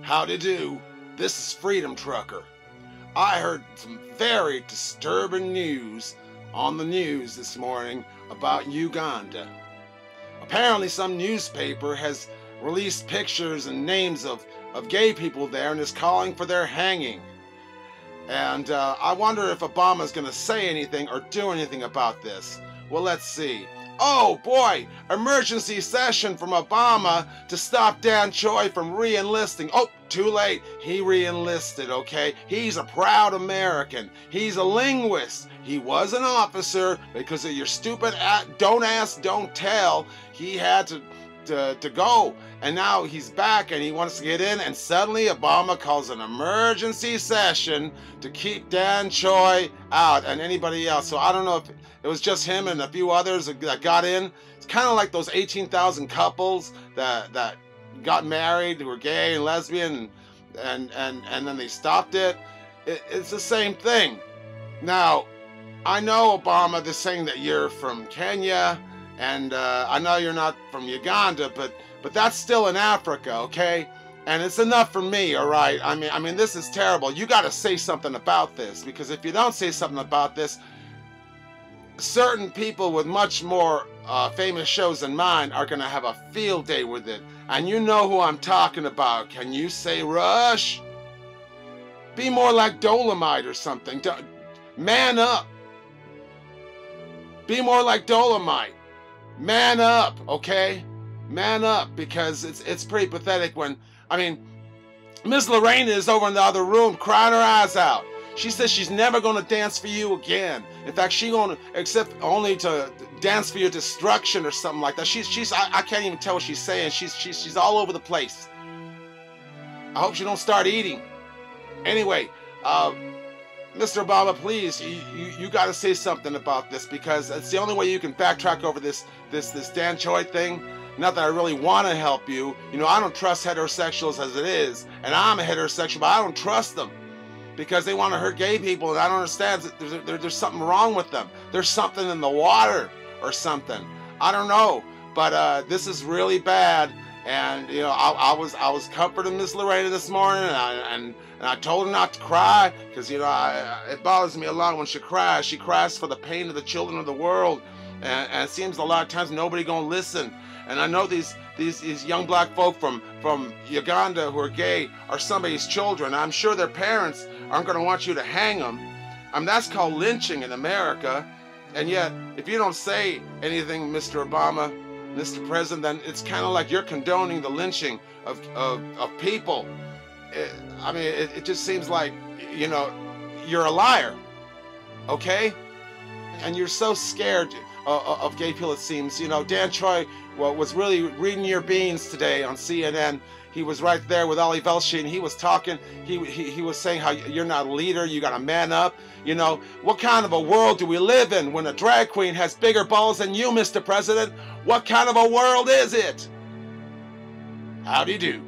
Howdy do. This is Freedom Trucker. I heard some very disturbing news on the news this morning about Uganda. Apparently some newspaper has released pictures and names of gay people there and is calling for their hanging. And I wonder if Obama's going to say anything or do anything about this. Well, let's see. Oh boy, emergency session from Obama to stop Dan Choi from re-enlisting. Oh, too late. He re-enlisted, okay? He's a proud American. He's a linguist. He was an officer because of your stupid don't ask, don't tell. He had to go, and now he's back and he wants to get in, and suddenly Obama calls an emergency session to keep Dan Choi out and anybody else. So I don't know if it was just him and a few others that got in. It's kind of like those 18,000 couples that got married who were gay and lesbian and then they stopped it. It's the same thing. Now, I know, Obama, they're saying that you're from Kenya, and I know you're not from Uganda, but that's still in Africa, okay? And it's enough for me, all right? I mean, this is terrible. You got to say something about this, because if you don't say something about this, certain people with much more famous shows than mine are going to have a field day with it. And you know who I'm talking about. Can you say Rush? Be more like Dolomite or something. Man up. Be more like Dolomite. Man up, okay? Man up, because it's pretty pathetic when, I mean, Miss LaReina is over in the other room crying her eyes out. She says she's never going to dance for you again. In fact, she's going to, except only to dance for your destruction or something like that. I can't even tell what she's saying. She's all over the place. I hope she don't start eating. Anyway, Mr. Obama, please, you got to say something about this, because it's the only way you can backtrack over this Dan Choi thing. Not that I really want to help you. You know, I don't trust heterosexuals as it is, and I'm a heterosexual, but I don't trust them because they want to hurt gay people, and I don't understand. There's something wrong with them. There's something in the water or something. I don't know, but this is really bad. And you know, I was comforting Miss LaReina this morning, and I told her not to cry, because you know it bothers me a lot when she cries. She cries for the pain of the children of the world, and it seems a lot of times nobody gonna listen. And I know these young black folk from Uganda who are gay are somebody's children. I'm sure their parents aren't gonna want you to hang them. I mean, that's called lynching in America. And yet, if you don't say anything, Mr. Obama, Mr. President, then it's kind of like you're condoning the lynching of people. I mean, it just seems like, you know, you're a liar, okay? And you're so scared of gay people, it seems. You know, Dan Choi was really reading your beans today on CNN. He was right there with Ollie Velshi, and he was talking. He was saying how you're not a leader, you got to man up. You know, what kind of a world do we live in when a drag queen has bigger balls than you, Mr. President? What kind of a world is it? Howdy do.